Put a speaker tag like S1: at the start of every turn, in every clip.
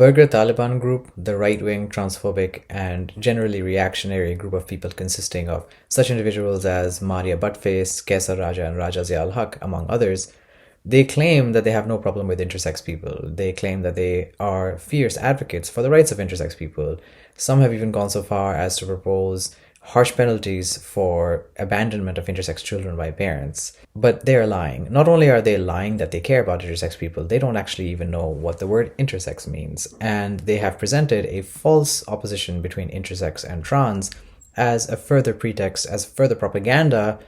S1: burger Taliban group, the right-wing, transphobic, and generally reactionary group of people consisting of such individuals as Maria Buttface, Kaisar Raja, and Raja Zia Haq, among others, they claim that they have no problem with intersex people. They claim that they are fierce advocates for the rights of intersex people. Some have even gone so far as to propose harsh penalties for abandonment of intersex children by parents. But they're lying. Not only are they lying that they care about intersex people, they don't actually even know what the word intersex means. And they have presented a false opposition between intersex and trans as a further pretext, as further propaganda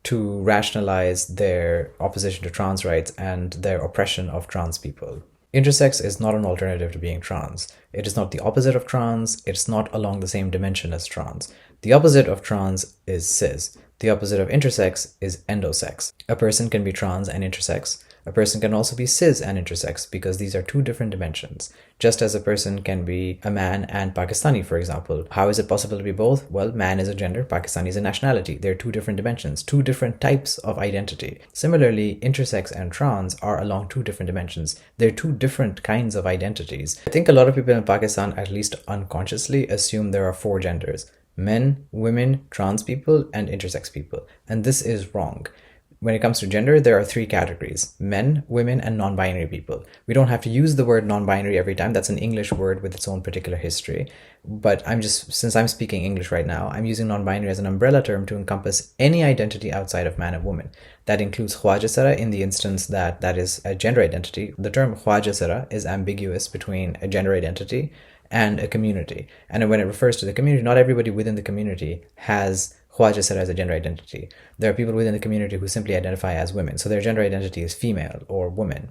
S1: to rationalize their opposition to trans rights and their oppression of trans people. Intersex is not an alternative to being trans. It is not the opposite of trans. It's not along the same dimension as trans. The opposite of trans is cis. The opposite of intersex is endosex. A person can be trans and intersex. A person can also be cis and intersex because these are two different dimensions. Just as a person can be a man and Pakistani, for example. How is it possible to be both? Well, man is a gender, Pakistani is a nationality. They're two different dimensions, two different types of identity. Similarly, intersex and trans are along two different dimensions. They're two different kinds of identities. I think a lot of people in Pakistan, at least unconsciously, assume there are four genders: men, women, trans people, and intersex people. And this is wrong. When it comes to gender, there are three categories: men, women, and non-binary people. We don't have to use the word non-binary every time. That's an English word with its own particular history. But since I'm speaking English right now, I'm using non-binary as an umbrella term to encompass any identity outside of man and woman. That includes Khwaja Sara in the instance that is a gender identity. The term Khwaja Sara is ambiguous between a gender identity and a community. And when it refers to the community, not everybody within the community has Khwaja Sara as a gender identity. There are people within the community who simply identify as women. So their gender identity is female or woman,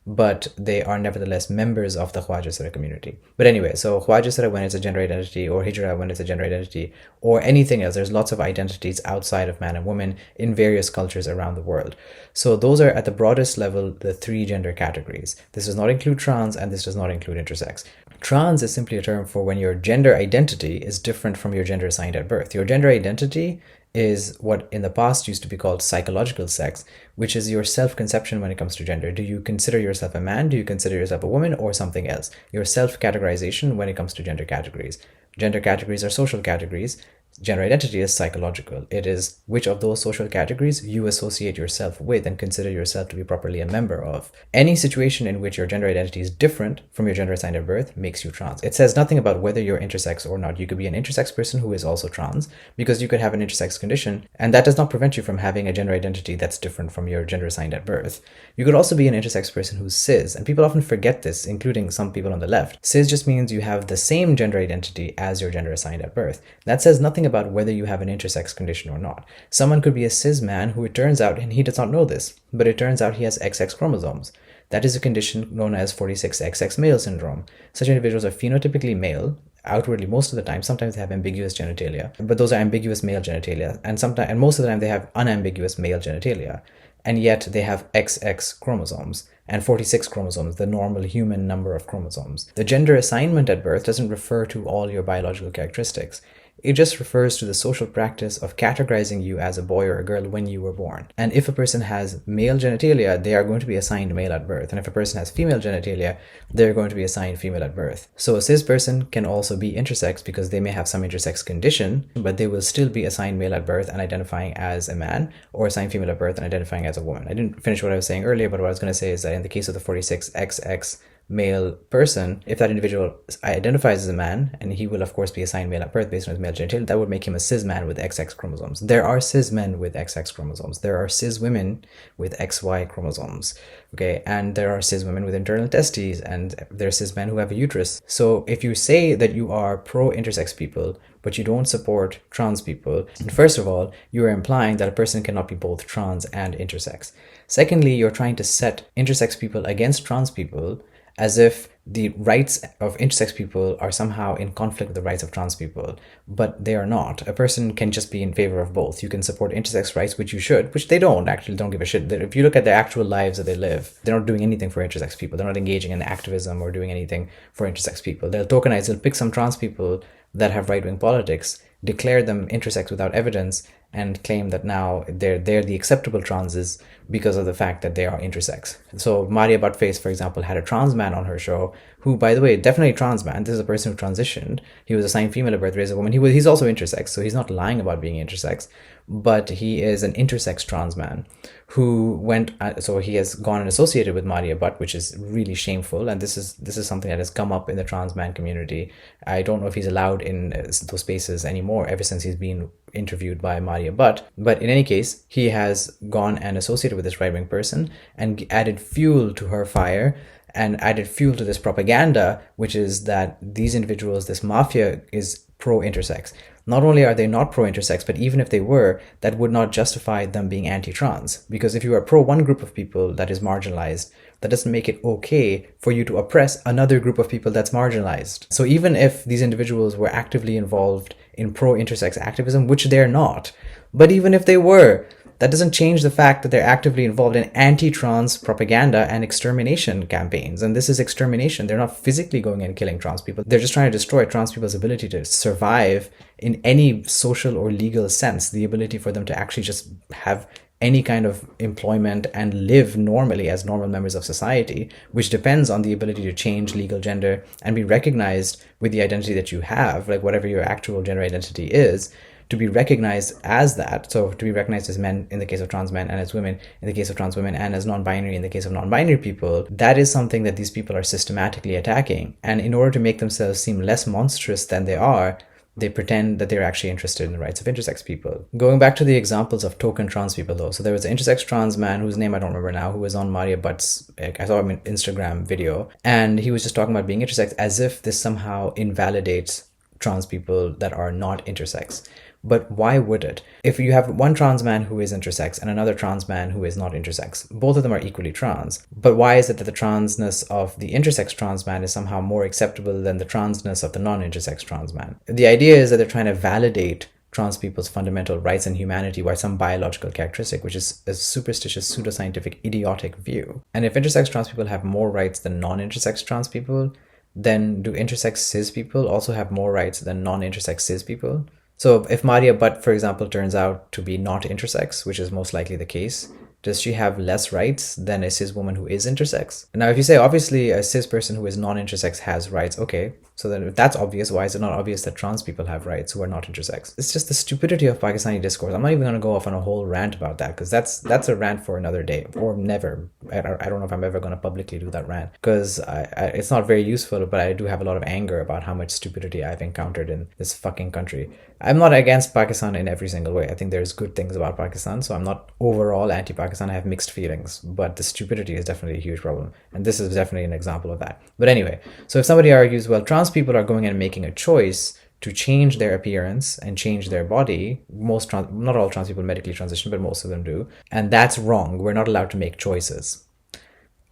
S1: but they are nevertheless members of the Khwaja Sara community. But anyway, so Khwaja Sara when it's a gender identity, or Hijra when it's a gender identity, or anything else. There's lots of identities outside of man and woman in various cultures around the world. So those are at the broadest level the three gender categories. This does not include trans and this does not include intersex. Trans is simply a term for when your gender identity is different from your gender assigned at birth. Your gender identity is what in the past used to be called psychological sex, which is your self-conception when it comes to gender. Do you consider yourself a man? Do you consider yourself a woman or something else? Your self-categorization when it comes to gender categories. Gender categories are social categories. Gender identity is psychological. It is which of those social categories you associate yourself with and consider yourself to be properly a member of. Any situation in which your gender identity is different from your gender assigned at birth makes you trans. It says nothing about whether you're intersex or not. You could be an intersex person who is also trans because you could have an intersex condition, and that does not prevent you from having a gender identity that's different from your gender assigned at birth. You could also be an intersex person who's cis, and people often forget this, including some people on the left. Cis just means you have the same gender identity as your gender assigned at birth. That says nothing about whether you have an intersex condition or not. Someone could be a cis man who, it turns out, and he does not know this, but it turns out he has XX chromosomes. That is a condition known as 46XX male syndrome. Such individuals are phenotypically male, outwardly most of the time. Sometimes they have ambiguous genitalia, but those are ambiguous male genitalia, and most of the time they have unambiguous male genitalia, and yet they have XX chromosomes and 46 chromosomes, the normal human number of chromosomes. The gender assignment at birth doesn't refer to all your biological characteristics. It just refers to the social practice of categorizing you as a boy or a girl when you were born. And if a person has male genitalia, they are going to be assigned male at birth. And if a person has female genitalia, they're going to be assigned female at birth. So a cis person can also be intersex because they may have some intersex condition, but they will still be assigned male at birth and identifying as a man, or assigned female at birth and identifying as a woman. I didn't finish what I was saying earlier, but what I was going to say is that in the case of the 46XX male person, if that individual identifies as a man, and he will of course be assigned male at birth based on his male genitalia, that would make him a cis man with XX chromosomes. There are cis men with XX chromosomes. There are cis women with XY chromosomes. Okay, and there are cis women with internal testes, and there are cis men who have a uterus. So if you say that you are pro-intersex people, but you don't support trans people, first of all, you are implying that a person cannot be both trans and intersex. Secondly, you're trying to set intersex people against trans people as if the rights of intersex people are somehow in conflict with the rights of trans people, but they are not. A person can just be in favor of both. You can support intersex rights, which you should, which they don't give a shit. If you look at their actual lives that they live, they're not doing anything for intersex people. They're not engaging in activism or doing anything for intersex people. They'll tokenize, they'll pick some trans people that have right-wing politics, declare them intersex without evidence, and claim that now they're the acceptable transes because of the fact that they are intersex. So Maria Buttface, for example, had a trans man on her show who, by the way, definitely trans man. This is a person who transitioned. He was assigned female at birth, raised a woman. He's also intersex, so he's not lying about being intersex, but he is an intersex trans man who went. So he has gone and associated with Maria Butt, which is really shameful. And this is something that has come up in the trans man community. I don't know if he's allowed in those spaces anymore ever since he's been interviewed by Maria Butt. But in any case, he has gone and associated with this right-wing person and added fuel to her fire and added fuel to this propaganda, which is that these individuals, this mafia, is pro-intersex. Not only are they not pro-intersex, but even if they were, that would not justify them being anti-trans. Because if you are pro one group of people that is marginalized, that doesn't make it okay for you to oppress another group of people that's marginalized. So even if these individuals were actively involved in pro-intersex activism, which they're not, but even if they were, that doesn't change the fact that they're actively involved in anti-trans propaganda and extermination campaigns. And this is extermination. They're not physically going and killing trans people. They're just trying to destroy trans people's ability to survive in any social or legal sense, the ability for them to actually just have any kind of employment and live normally as normal members of society, which depends on the ability to change legal gender and be recognized with the identity that you have, like whatever your actual gender identity is, to be recognized as that. So to be recognized as men in the case of trans men, and as women in the case of trans women, and as non-binary in the case of non-binary people, that is something that these people are systematically attacking. And in order to make themselves seem less monstrous than they are, they pretend that they're actually interested in the rights of intersex people. Going back to the examples of token trans people though, so there was an intersex trans man whose name I don't remember now, who was on Maria Butt's, I saw him in Instagram video, and he was just talking about being intersex as if this somehow invalidates trans people that are not intersex. But why would it? If you have one trans man who is intersex and another trans man who is not intersex, both of them are equally trans. But why is it that the transness of the intersex trans man is somehow more acceptable than the transness of the non-intersex trans man? The idea is that they're trying to validate trans people's fundamental rights and humanity by some biological characteristic, which is a superstitious, pseudoscientific, idiotic view. And if intersex trans people have more rights than non-intersex trans people, then do intersex cis people also have more rights than non-intersex cis people? So if Maria Butt, for example, turns out to be not intersex, which is most likely the case, does she have less rights than a cis woman who is intersex? Now, if you say, obviously, a cis person who is non-intersex has rights, okay, so then if that's obvious, why is it not obvious that trans people have rights who are not intersex? It's just the stupidity of Pakistani discourse. I'm not even going to go off on a whole rant about that, because that's a rant for another day, or never. I don't know if I'm ever going to publicly do that rant, because it's not very useful, but I do have a lot of anger about how much stupidity I've encountered in this fucking country. I'm not against Pakistan in every single way. I think there's good things about Pakistan, so I'm not overall anti-Pakistan. I have mixed feelings, but the stupidity is definitely a huge problem. And this is definitely an example of that. But anyway, so if somebody argues, well, trans people are going and making a choice to change their appearance and change their body, not all trans people medically transition, but most of them do. And that's wrong. We're not allowed to make choices.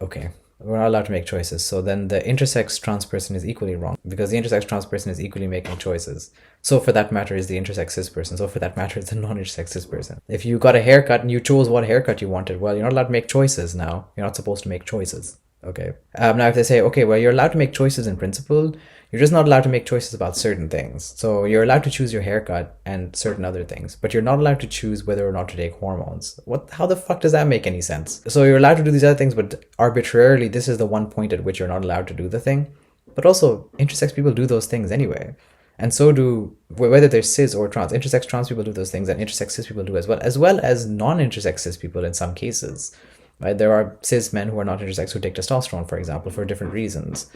S1: Okay. We're not allowed to make choices. So then the intersex trans person is equally wrong, because the intersex trans person is equally making choices. So for that matter is the intersex cis person. So for that matter is the non-intersex cis person. If you got a haircut and you chose what haircut you wanted, well, you're not allowed to make choices now. You're not supposed to make choices. Okay. Now if they say, okay, well, you're allowed to make choices in principle, you're just not allowed to make choices about certain things. So you're allowed to choose your haircut and certain other things, but you're not allowed to choose whether or not to take hormones. How the fuck does that make any sense? So you're allowed to do these other things, but arbitrarily, this is the one point at which you're not allowed to do the thing. But also, intersex people do those things anyway. And so do, whether they're cis or trans, intersex trans people do those things, and intersex cis people do as well as non-intersex cis people in some cases. Right? There are cis men who are not intersex who take testosterone, for example, for different reasons,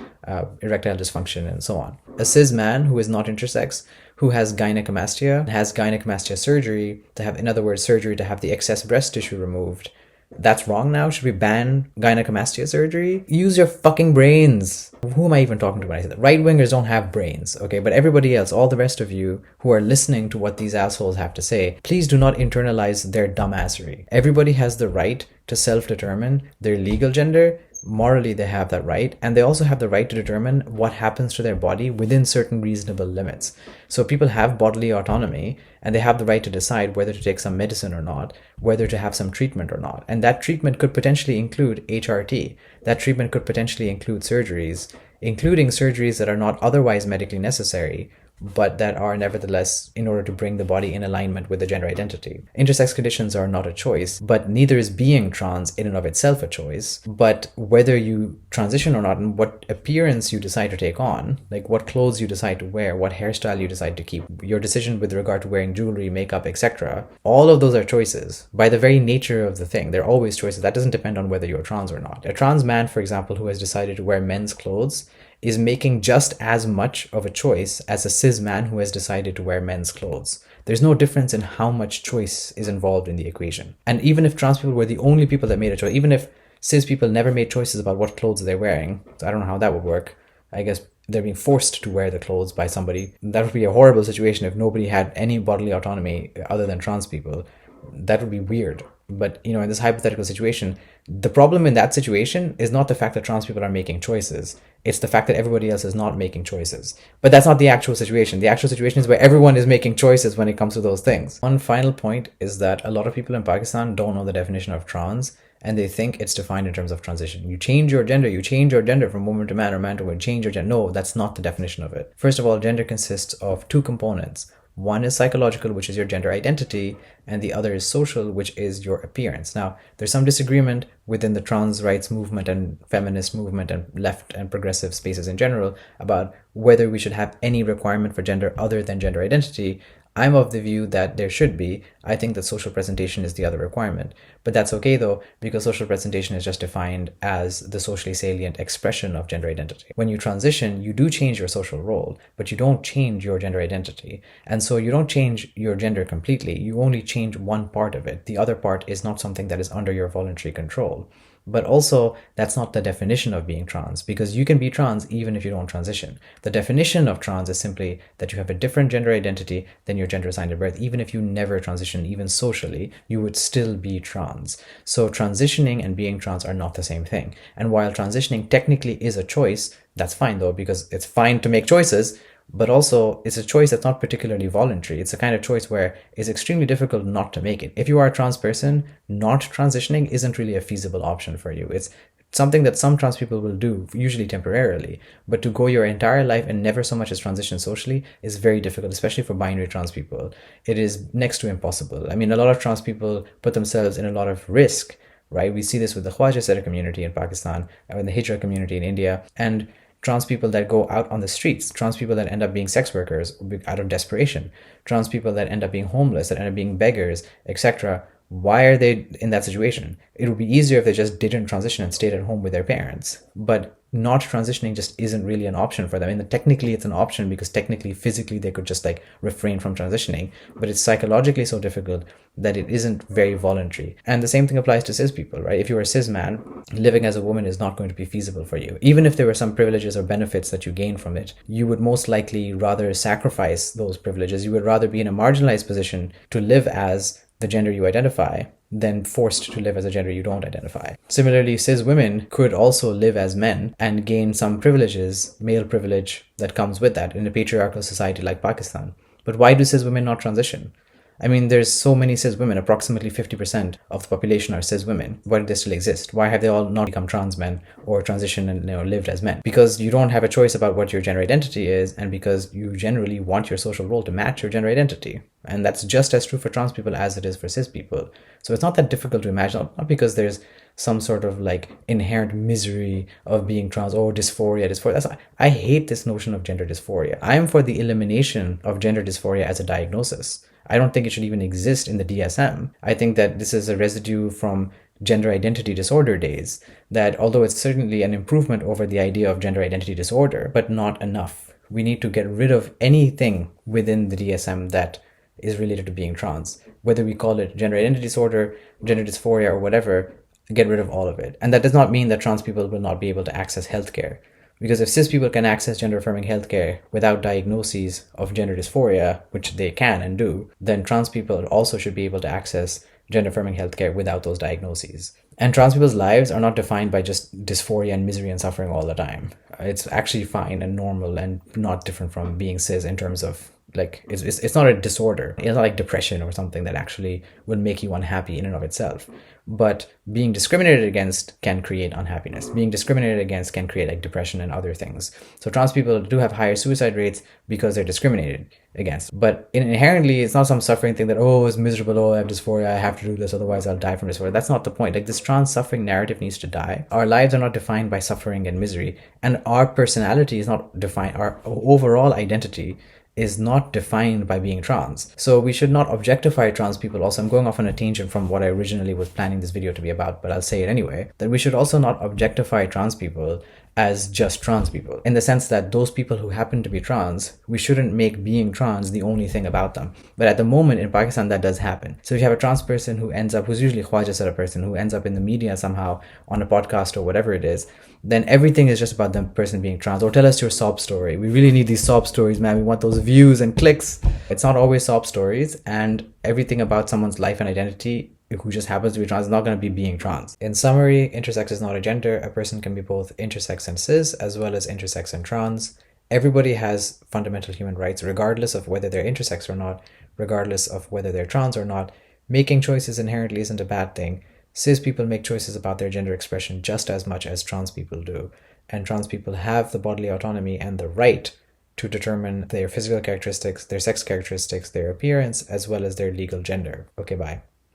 S1: erectile dysfunction and so on. A cis man who is not intersex, who has gynecomastia surgery to have, in other words, surgery to have the excess breast tissue removed. That's wrong now? Should we ban gynecomastia surgery? Use your fucking brains. Who am I even talking to when I say that? Right-wingers don't have brains, okay? But everybody else, all the rest of you who are listening to what these assholes have to say, please do not internalize their dumbassery. Everybody has the right to self-determine their legal gender. Morally, they have that right. And they also have the right to determine what happens to their body within certain reasonable limits. So people have bodily autonomy, and they have the right to decide whether to take some medicine or not, whether to have some treatment or not. And that treatment could potentially include HRT. That treatment could potentially include surgeries, including surgeries that are not otherwise medically necessary, but that are nevertheless in order to bring the body in alignment with the gender identity. Intersex conditions are not a choice, but neither is being trans in and of itself a choice. But whether you transition or not, and what appearance you decide to take on, like what clothes you decide to wear, what hairstyle you decide to keep, your decision with regard to wearing jewelry, makeup, etc., all of those are choices. By the very nature of the thing, they're always choices. That doesn't depend on whether you're trans or not. A trans man, for example, who has decided to wear men's clothes is making just as much of a choice as a cis man who has decided to wear men's clothes. There's no difference in how much choice is involved in the equation. And even if trans people were the only people that made a choice, even if cis people never made choices about what clothes they're wearing, so I don't know how that would work. I guess they're being forced to wear the clothes by somebody. That would be a horrible situation if nobody had any bodily autonomy other than trans people. That would be weird. But, in this hypothetical situation, the problem in that situation is not the fact that trans people are making choices. It's the fact that everybody else is not making choices. But that's not the actual situation. The actual situation is where everyone is making choices when it comes to those things. One final point is that a lot of people in Pakistan don't know the definition of trans, and they think it's defined in terms of transition. You change your gender from woman to man or man to woman, change your gender. No, that's not the definition of it. First of all, gender consists of two components. One is psychological, which is your gender identity, and the other is social, which is your appearance. Now, there's some disagreement within the trans rights movement and feminist movement and left and progressive spaces in general about whether we should have any requirement for gender other than gender identity. I'm of the view that there should be. I think that social presentation is the other requirement. But that's okay though, because social presentation is just defined as the socially salient expression of gender identity. When you transition, you do change your social role, but you don't change your gender identity. And so you don't change your gender completely. You only change one part of it. The other part is not something that is under your voluntary control. But also, that's not the definition of being trans, because you can be trans even if you don't transition. The definition of trans is simply that you have a different gender identity than your gender assigned at birth. Even if you never transition, even socially, you would still be trans. So transitioning and being trans are not the same thing. And while transitioning technically is a choice, that's fine though, because it's fine to make choices, but also it's a choice that's not particularly voluntary. It's a kind of choice where it's extremely difficult not to make it. If you are a trans person, not transitioning isn't really a feasible option for you. It's something that some trans people will do, usually temporarily, but to go your entire life and never so much as transition socially is very difficult, especially for binary trans people. It is next to impossible. I mean, a lot of trans people put themselves in a lot of risk, right? We see this with the Khwaja Sera community in Pakistan, and the Hijra community in India, and trans people that go out on the streets, trans people that end up being sex workers out of desperation, trans people that end up being homeless, that end up being beggars, etc. Why are they in that situation? It would be easier if they just didn't transition and stayed at home with their parents. But not transitioning just isn't really an option for them. And technically it's an option because technically, physically, they could just refrain from transitioning. But it's psychologically so difficult that it isn't very voluntary. And the same thing applies to cis people, right? If you're a cis man, living as a woman is not going to be feasible for you. Even if there were some privileges or benefits that you gain from it, you would most likely rather sacrifice those privileges. You would rather be in a marginalized position to live as the gender you identify than forced to live as a gender you don't identify. Similarly, cis women could also live as men and gain some privileges, male privilege that comes with that in a patriarchal society like Pakistan. But why do cis women not transition? I mean, there's so many cis women, approximately 50% of the population are cis women. Why do they still exist? Why have they all not become trans men or transitioned and lived as men? Because you don't have a choice about what your gender identity is, and because you generally want your social role to match your gender identity. And that's just as true for trans people as it is for cis people. So it's not that difficult to imagine, not because there's some sort of inherent misery of being trans or dysphoria. I hate this notion of gender dysphoria. I am for the elimination of gender dysphoria as a diagnosis. I don't think it should even exist in the DSM. I think that this is a residue from gender identity disorder days, that although it's certainly an improvement over the idea of gender identity disorder, but not enough. We need to get rid of anything within the DSM that is related to being trans. Whether we call it gender identity disorder, gender dysphoria, or whatever, get rid of all of it. And that does not mean that trans people will not be able to access healthcare. Because if cis people can access gender-affirming healthcare without diagnoses of gender dysphoria, which they can and do, then trans people also should be able to access gender-affirming healthcare without those diagnoses. And trans people's lives are not defined by just dysphoria and misery and suffering all the time. It's actually fine and normal and not different from being cis in terms of it's not a disorder. It's not like depression or something that actually will make you unhappy in and of itself. but being discriminated against can create unhappiness. Being discriminated against can create like depression and other things. So trans people do have higher suicide rates because they're discriminated against. But inherently, it's not some suffering thing that, oh, it's miserable, oh, I have dysphoria, I have to do this, otherwise I'll die from dysphoria. That's not the point. Like, this trans suffering narrative needs to die. Our lives are not defined by suffering and misery, and our personality is not defined, our overall identity is not defined by being trans. So we should not objectify trans people. Also, I'm going off on a tangent from what I originally was planning this video to be about, but I'll say it anyway, that we should also not objectify trans people as just trans people, in the sense that those people who happen to be trans, we shouldn't make being trans the only thing about them. But at the moment in Pakistan, that does happen. So if you have a trans person who's usually a Khwaja Sara person, who ends up in the media somehow on a podcast or whatever it is, then everything is just about the person being trans. Or tell us your sob story. We really need these sob stories, man. We want those views and clicks. It's not always sob stories, and everything about someone's life and identity who just happens to be trans is not going to be being trans. In summary, intersex is not a gender. A person can be both intersex and cis, as well as intersex and trans. Everybody has fundamental human rights, regardless of whether they're intersex or not, regardless of whether they're trans or not. Making choices inherently isn't a bad thing. Cis people make choices about their gender expression just as much as trans people do. And trans people have the bodily autonomy and the right to determine their physical characteristics, their sex characteristics, their appearance, as well as their legal gender. Okay, bye.